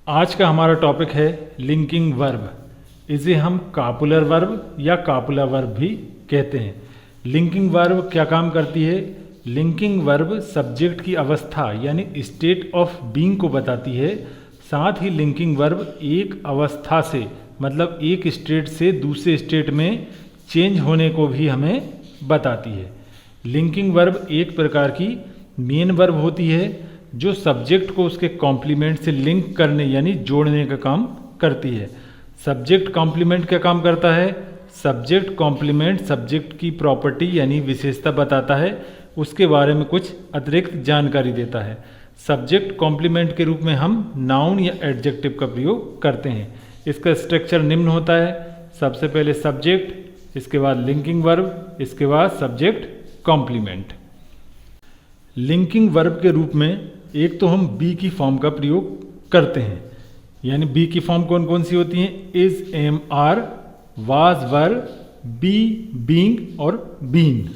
आज का हमारा टॉपिक है लिंकिंग वर्ब। इसे हम कापुलर वर्ब या कापुला वर्ब भी कहते हैं। लिंकिंग वर्ब क्या काम करती है? लिंकिंग वर्ब सब्जेक्ट की अवस्था यानी स्टेट ऑफ बीइंग को बताती है। साथ ही लिंकिंग वर्ब एक अवस्था से मतलब एक स्टेट से दूसरे स्टेट में चेंज होने को भी हमें बताती है। लिंकिंग वर्ब एक प्रकार की मेन वर्ब होती है जो सब्जेक्ट को उसके कॉम्प्लीमेंट से लिंक करने यानी जोड़ने का काम करती है। सब्जेक्ट कॉम्प्लीमेंट क्या काम करता है? सब्जेक्ट कॉम्प्लीमेंट सब्जेक्ट की प्रॉपर्टी यानी विशेषता बताता है, उसके बारे में कुछ अतिरिक्त जानकारी देता है। सब्जेक्ट कॉम्प्लीमेंट के रूप में हम नाउन या एडजेक्टिव का प्रयोग करते हैं। इसका स्ट्रक्चर निम्न होता है। सबसे पहले सब्जेक्ट, इसके बाद लिंकिंग वर्ब, इसके बाद सब्जेक्ट कॉम्प्लीमेंट। लिंकिंग वर्ब के रूप में एक तो हम बी की फॉर्म का प्रयोग करते हैं, यानी बी की फॉर्म कौन कौन सी होती हैं? Is, am, are, was, were, be, being और बीन।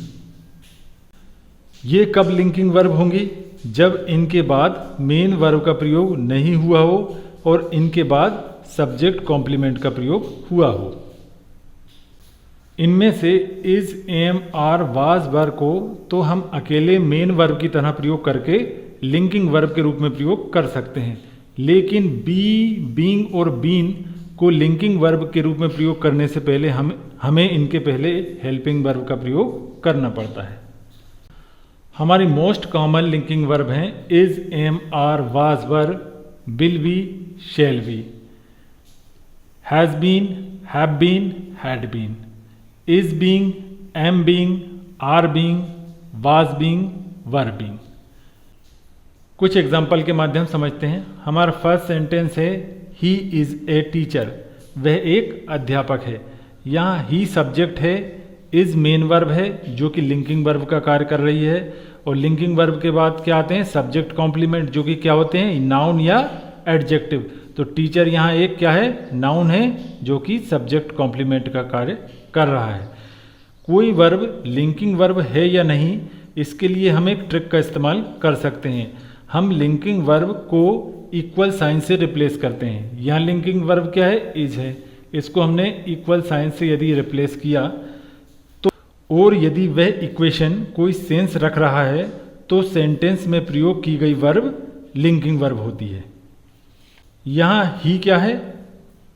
ये कब लिंकिंग वर्ब होंगी? जब इनके बाद मेन वर्ब का प्रयोग नहीं हुआ हो और इनके बाद सब्जेक्ट कॉम्प्लीमेंट का प्रयोग हुआ हो। इनमें से इज, एम, आर, वाज, वर को तो हम अकेले मेन वर्ब की तरह प्रयोग करके लिंकिंग वर्ब के रूप में प्रयोग कर सकते हैं, लेकिन बी, बीइंग और बीन को लिंकिंग वर्ब के रूप में प्रयोग करने से पहले हमें इनके पहले हेल्पिंग वर्ब का प्रयोग करना पड़ता है। हमारी मोस्ट कॉमन लिंकिंग वर्ब हैं is, am, are, was, were, will be, shall be, has been, have been, had been, is being, am being, are being, was being, were being. कुछ example के माध्यम समझते हैं। हमारा फर्स्ट सेंटेंस है he is a teacher, वह एक अध्यापक है। यहाँ ही सब्जेक्ट है, इज मेन वर्ब है जो कि लिंकिंग वर्ब का कार्य कर रही है, और लिंकिंग वर्ब के बाद क्या आते हैं? सब्जेक्ट कॉम्प्लीमेंट जो कि क्या होते हैं? नाउन या एडजेक्टिव। तो टीचर यहाँ एक क्या है? नाउन है जो कि सब्जेक्ट कॉम्प्लीमेंट का कार्य कर रहा है। कोई वर्ब लिंकिंग वर्ब है या नहीं, इसके लिए हम एक ट्रिक का इस्तेमाल कर सकते हैं। हम लिंकिंग वर्ब को इक्वल साइन से रिप्लेस करते हैं। यहाँ लिंकिंग वर्ब क्या है? इज है। इसको हमने इक्वल साइन से यदि रिप्लेस किया तो, और यदि वह इक्वेशन कोई सेंस रख रहा है तो सेंटेंस में प्रयोग की गई वर्ब लिंकिंग वर्ब होती है। यहाँ ही क्या है?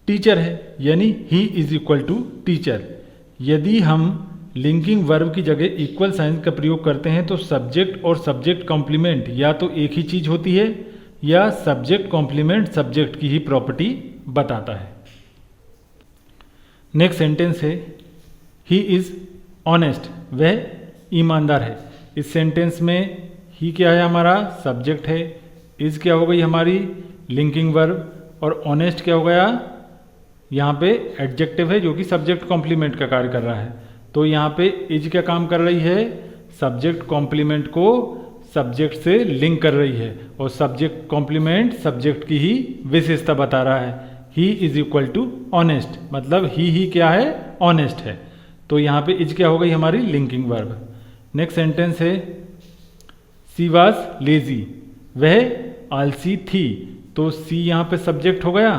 टीचर है, यानी he is equal to teacher. यदि हम लिंकिंग वर्ब की जगह इक्वल साइन का प्रयोग करते हैं तो सब्जेक्ट और सब्जेक्ट कॉम्प्लीमेंट या तो एक ही चीज होती है या सब्जेक्ट कॉम्प्लीमेंट सब्जेक्ट की ही प्रॉपर्टी बताता है। नेक्स्ट सेंटेंस है ही इज ऑनेस्ट, वह ईमानदार है। इस सेंटेंस में ही क्या है? हमारा सब्जेक्ट है। इज क्या हो गई? हमारी लिंकिंग वर्ब। और ऑनेस्ट क्या हो गया? यहाँ पे एडजेक्टिव है जो कि सब्जेक्ट कॉम्प्लीमेंट का कार्य कर रहा है। तो यहाँ पे इज क्या काम कर रही है? सब्जेक्ट कॉम्प्लीमेंट को सब्जेक्ट से लिंक कर रही है, और सब्जेक्ट कॉम्प्लीमेंट सब्जेक्ट की ही विशेषता बता रहा है। He is equal to honest, मतलब ही क्या है? ऑनेस्ट है। तो यहाँ पे इज क्या हो गई? हमारी लिंकिंग वर्ब। नेक्स्ट सेंटेंस है सी वॉज लेजी, वह आलसी थी। तो सी यहाँ पे सब्जेक्ट हो गया,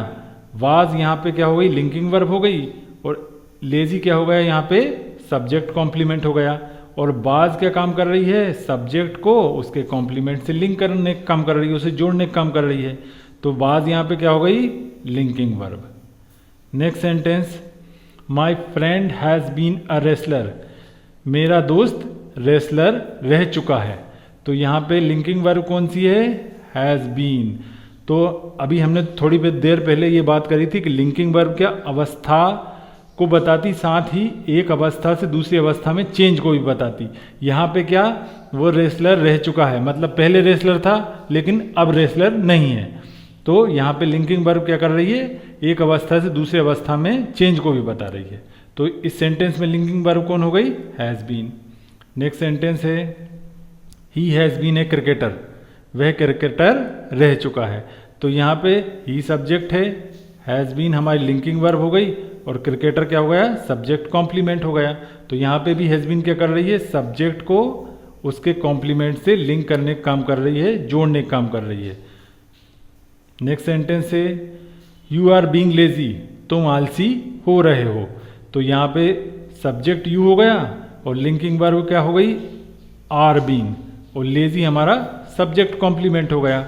वाज यहाँ पे क्या हो गई? लिंकिंग वर्ब हो गई, और लेजी क्या हो गया? यहाँ पे सब्जेक्ट कॉम्प्लीमेंट हो गया। और बाज क्या काम कर रही है? सब्जेक्ट को उसके कॉम्प्लीमेंट से लिंक करने का काम कर रही है, उसे जोड़ने का काम कर रही है। तो बाज यहाँ पे क्या हो गई? Linking verb. Next sentence my friend has been a wrestler, मेरा दोस्त रेसलर रह चुका है। तो यहाँ पे लिंकिंग वर्ब कौन सी है? Has been. तो अभी हमने थोड़ी देर पहले ये बात करी थी कि लिंकिंग वर्ब क्या अवस्था को बताती, साथ ही एक अवस्था से दूसरी अवस्था में चेंज को भी बताती। यहाँ पे क्या? वो रेसलर रह चुका है, मतलब पहले रेसलर था लेकिन अब रेसलर नहीं है। तो यहाँ पे लिंकिंग वर्ब क्या कर रही है? एक अवस्था से दूसरी अवस्था में चेंज को भी बता रही है। तो इस सेंटेंस में लिंकिंग वर्ब कौन हो गई? Has been. नेक्स्ट सेंटेंस है he has been a cricketer, वह क्रिकेटर रह चुका है। तो यहाँ पे ही सब्जेक्ट है, हैज़ बीन हमारी लिंकिंग वर्ब हो गई, और क्रिकेटर क्या हो गया? सब्जेक्ट कॉम्प्लीमेंट हो गया। तो यहाँ पे भी हैज़ बीन क्या कर रही है? सब्जेक्ट को उसके कॉम्प्लीमेंट से लिंक करने का काम कर रही है, जोड़ने का काम कर रही है। नेक्स्ट सेंटेंस है यू आर बीइंग लेजी, तुम आलसी हो रहे हो। तो यहाँ पे सब्जेक्ट यू हो गया और लिंकिंग वर्ब क्या हो गई, आर बीइंग, और लेजी हमारा सब्जेक्ट कॉम्प्लीमेंट हो गया।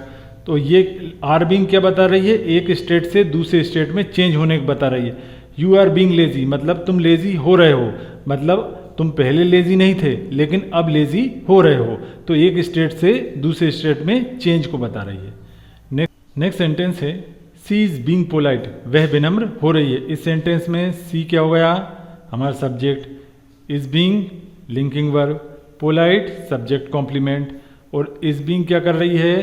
तो ये आर बीइंग क्या बता रही है, एक स्टेट से दूसरे स्टेट में चेंज होने को बता रही है। यू आर बीइंग लेजी मतलब तुम लेजी हो रहे हो, मतलब तुम पहले लेजी नहीं थे लेकिन अब लेजी हो रहे हो। तो एक स्टेट से दूसरे स्टेट में चेंज को बता रही है। नेक्स्ट सेंटेंस है सी इज बीइंग पोलाइट, वह विनम्र हो रही है। इस सेंटेंस में सी क्या हो गया, हमारा subject, is being linking verb, polite subject complement, और इज बीइंग क्या कर रही है,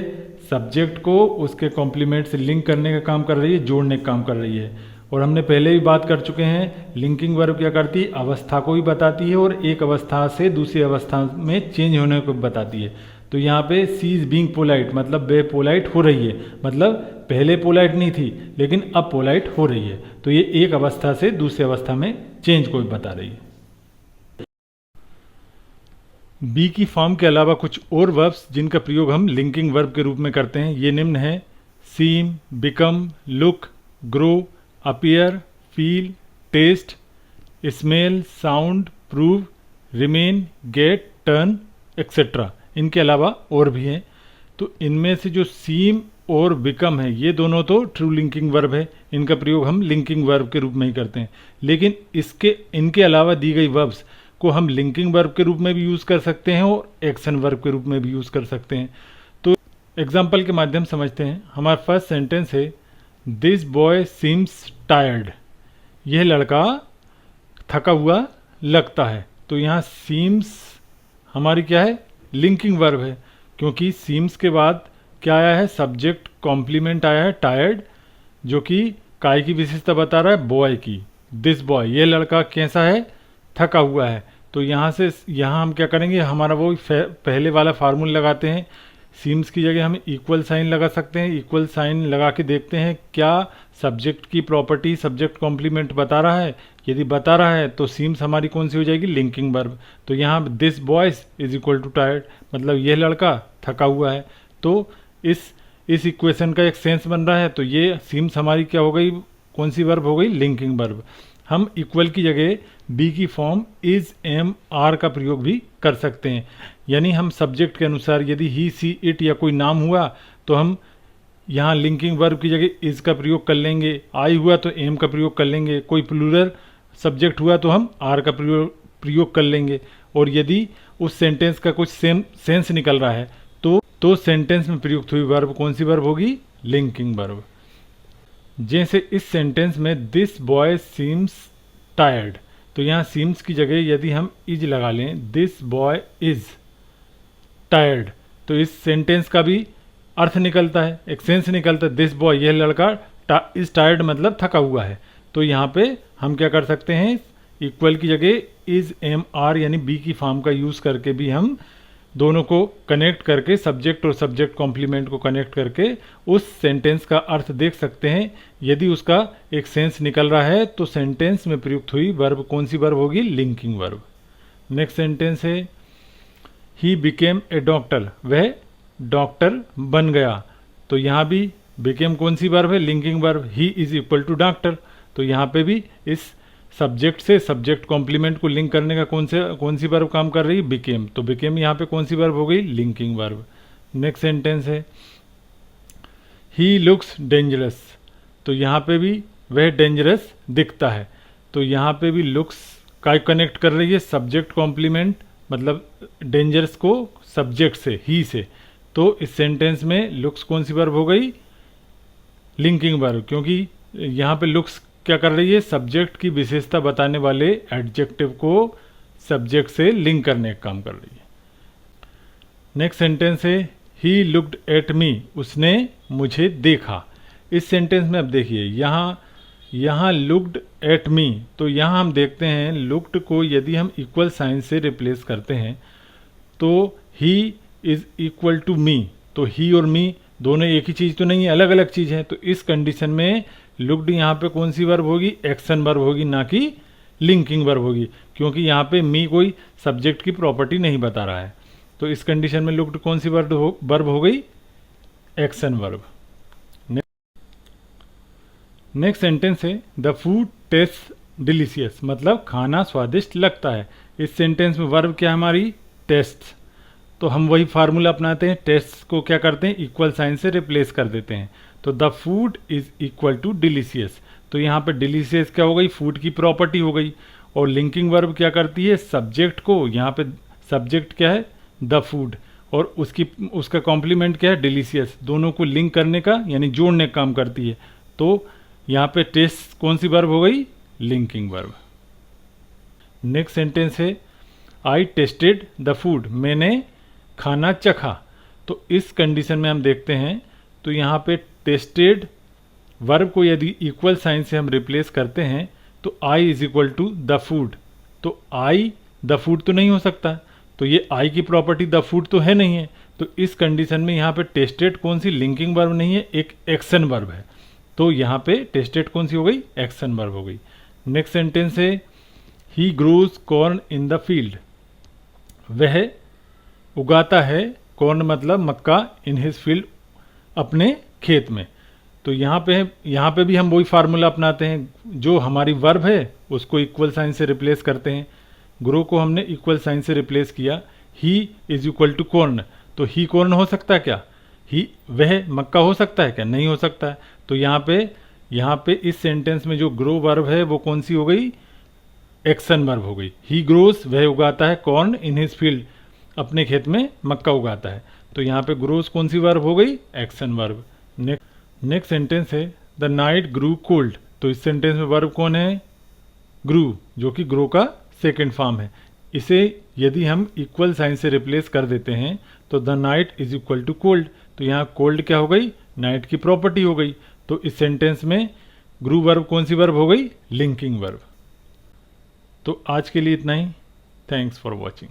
सब्जेक्ट को उसके कॉम्प्लीमेंट से लिंक करने का काम कर रही है, जोड़ने का काम कर रही है। और हमने पहले भी बात कर चुके हैं लिंकिंग वर्ब क्या करती है, अवस्था को भी बताती है और एक अवस्था से दूसरी अवस्था में चेंज होने को बताती है। तो यहाँ पे सी इज बीइंग पोलाइट मतलब वे पोलाइट हो रही है, मतलब पहले पोलाइट नहीं थी लेकिन अब पोलाइट हो रही है। तो ये एक अवस्था से दूसरी अवस्था में चेंज को भी बता रही है। बी की फॉर्म के अलावा कुछ और वर्ब्स जिनका प्रयोग हम लिंकिंग वर्ब के रूप में करते हैं ये निम्न है, seem, become, look, grow, appear, feel, taste, smell, sound, prove, remain, get, turn etcetera. इनके अलावा और भी हैं। तो इनमें से जो सीम और बिकम है ये दोनों तो ट्रू लिंकिंग वर्ब है, इनका प्रयोग हम लिंकिंग वर्ब के रूप में ही करते हैं। लेकिन इनके अलावा दी गई वर्ब्स को हम लिंकिंग वर्ब के रूप में भी यूज़ कर सकते हैं और एक्शन वर्ब के रूप में भी यूज़ कर सकते हैं। तो एग्जाम्पल के माध्यम समझते हैं। हमारा फर्स्ट सेंटेंस है दिस बॉय सीम्स टायर्ड, यह लड़का थका हुआ लगता है। तो यहाँ सीम्स हमारी क्या है, लिंकिंग वर्ब है, क्योंकि सीम्स के बाद क्या आया है, सब्जेक्ट कॉम्प्लीमेंट आया है टायर्ड, जो कि काय की विशेषता बता रहा है, बॉय की। दिस बॉय यह लड़का कैसा है, थका हुआ है। तो यहाँ से यहाँ हम क्या करेंगे, हमारा वो पहले वाला फार्मूला लगाते हैं। सीम्स की जगह हम इक्वल साइन लगा सकते हैं। इक्वल साइन लगा के देखते हैं क्या सब्जेक्ट की प्रॉपर्टी सब्जेक्ट कॉम्प्लीमेंट बता रहा है। यदि बता रहा है तो सीम्स हमारी कौन सी हो जाएगी, लिंकिंग वर्ब। तो यहाँ this boys is equal to tired मतलब यह लड़का थका हुआ है। तो इस इक्वेशन का एक सेंस बन रहा है। तो ये सीम्स हमारी क्या हो गई, कौन सी वर्ब हो गई, लिंकिंग वर्ब। हम इक्वल की जगह बी की फॉर्म इज एम आर का प्रयोग भी कर सकते हैं। यानी हम सब्जेक्ट के अनुसार यदि ही सी इट या कोई नाम हुआ तो हम यहाँ लिंकिंग वर्ब की जगह इज का प्रयोग कर लेंगे, आई हुआ तो एम का प्रयोग कर लेंगे, कोई प्लूरल सब्जेक्ट हुआ तो हम आर का प्रयोग कर लेंगे। और यदि उस सेंटेंस का कुछ सेंस निकल रहा है तो सेंटेंस में प्रयुक्त हुई वर्ब कौन सी वर्ब होगी, लिंकिंग वर्ब। जैसे इस सेंटेंस में दिस बॉय सीम्स टायर्ड, तो यहाँ सीम्स की जगह यदि हम इज लगा लें, दिस बॉय इज टायर्ड, तो इस सेंटेंस का भी अर्थ निकलता है, एक सेंस निकलता है। दिस बॉय यह लड़का इज टायर्ड मतलब थका हुआ है। तो यहाँ पे हम क्या कर सकते हैं, इक्वल की जगह इज एम आर यानी बी की फॉर्म का यूज़ करके भी हम दोनों को कनेक्ट करके सब्जेक्ट और सब्जेक्ट कॉम्प्लीमेंट को कनेक्ट करके उस सेंटेंस का अर्थ देख सकते हैं। यदि उसका एक सेंस निकल रहा है तो सेंटेंस में प्रयुक्त हुई वर्ब कौन सी वर्ब होगी, लिंकिंग वर्ब। नेक्स्ट सेंटेंस है ही बिकेम ए डॉक्टर, वह डॉक्टर बन गया। तो यहाँ भी बिकेम कौन सी वर्ब है, linking verb. He is equal to doctor, तो यहाँ पे भी इस सब्जेक्ट से सब्जेक्ट कॉम्प्लीमेंट को लिंक करने का कौन सी वर्ब काम कर रही है, बिकेम। तो बिकेम यहाँ पे कौन सी वर्ब हो गई, लिंकिंग वर्ब। नेक्स्ट सेंटेंस है ही लुक्स डेंजरस, तो यहाँ पे भी वह डेंजरस दिखता है। तो यहाँ पे भी लुक्स का कनेक्ट कर रही है सब्जेक्ट कॉम्प्लीमेंट, मतलब डेंजरस को सब्जेक्ट से, ही से। तो इस सेंटेंस में लुक्स कौन सी वर्ब हो गई, लिंकिंग वर्ब, क्योंकि यहाँ पे लुक्स क्या कर रही है, सब्जेक्ट की विशेषता बताने वाले एडजेक्टिव को सब्जेक्ट से लिंक करने का काम कर रही है। नेक्स्ट सेंटेंस है ही लुक्ड एट मी, उसने मुझे देखा। इस सेंटेंस में अब देखिए यहाँ लुक्ड एट मी, तो यहाँ हम देखते हैं लुक्ड को यदि हम इक्वल साइन से रिप्लेस करते हैं तो he is equal to me. तो ही और मी दोनों एक ही चीज़ तो नहीं है, अलग अलग चीज़ है। तो इस कंडीशन में लुक्ड यहाँ पे कौन सी वर्ब होगी, एक्शन वर्ब होगी, ना कि लिंकिंग वर्ब होगी, क्योंकि यहाँ पे मी कोई सब्जेक्ट की प्रॉपर्टी नहीं बता रहा है। तो इस कंडीशन में लुक्ड कौन सी वर्ब हो गई, एक्शन वर्ब। नेक्स्ट सेंटेंस है द फूड टेस्ट डिलीशियस, मतलब खाना स्वादिष्ट लगता है। इस सेंटेंस में वर्ब क्या है हमारी, टेस्ट। तो हम वही फार्मूला अपनाते हैं, टेस्ट को क्या करते हैं, इक्वल साइन से रिप्लेस कर देते हैं। तो the food is equal to delicious, तो यहाँ पे डिलीशियस क्या हो गई, फूड की प्रॉपर्टी हो गई। और लिंकिंग वर्ब क्या करती है, सब्जेक्ट को, यहाँ पे सब्जेक्ट क्या है, द फूड, और उसका कॉम्प्लीमेंट क्या है, डिलीशियस, दोनों को लिंक करने का यानी जोड़ने का काम करती है। तो यहाँ पे टेस्ट कौन सी वर्ब हो गई, लिंकिंग वर्ब। नेक्स्ट सेंटेंस है आई टेस्टेड द फूड, मैंने खाना चखा। तो इस कंडीशन में हम देखते हैं तो यहाँ पे टेस्टेड वर्ब को यदि इक्वल साइन से हम रिप्लेस करते हैं तो I is equal to the food, तो आई द फूड तो नहीं हो सकता, तो ये आई की प्रॉपर्टी द फूड तो है नहीं है। तो इस कंडीशन में यहाँ पे टेस्टेड कौन सी, लिंकिंग वर्ब नहीं है, एक एक्शन वर्ब है। तो यहाँ पे टेस्टेड कौन सी हो गई, एक्शन वर्ब हो गई। नेक्स्ट सेंटेंस है ही grows corn in the field, वह उगाता है, कॉर्न मतलब मक्का, इन हिज फील्ड, अपने खेत में। तो यहाँ पे भी हम वही फार्मूला अपनाते हैं, जो हमारी वर्ब है उसको इक्वल साइन से रिप्लेस करते हैं। ग्रो को हमने इक्वल साइन से रिप्लेस किया, he is equal to corn, तो ही कॉर्न हो सकता है क्या, ही वह मक्का हो सकता है क्या, नहीं हो सकता है। तो यहाँ पे इस सेंटेंस में जो ग्रो वर्ब है वो कौन सी हो गई, एक्शन वर्ब हो गई। ही ग्रोस, वह उगाता है, कॉर्न इन हिज फील्ड, अपने खेत में मक्का उगाता है। तो यहाँ पे ग्रोस कौन सी वर्ब हो गई, एक्शन वर्ब। नेक्स्ट सेंटेंस है द नाइट ग्रू कोल्ड, तो इस सेंटेंस में वर्ब कौन है, ग्रू, जो कि ग्रो का सेकेंड फॉर्म है। इसे यदि हम इक्वल साइन से रिप्लेस कर देते हैं तो the night is equal to cold, तो यहाँ कोल्ड क्या हो गई, नाइट की प्रॉपर्टी हो गई। तो इस सेंटेंस में ग्रू वर्ब कौन सी वर्ब हो गई, लिंकिंग वर्ब। तो आज के लिए इतना ही, थैंक्स फॉर वॉचिंग।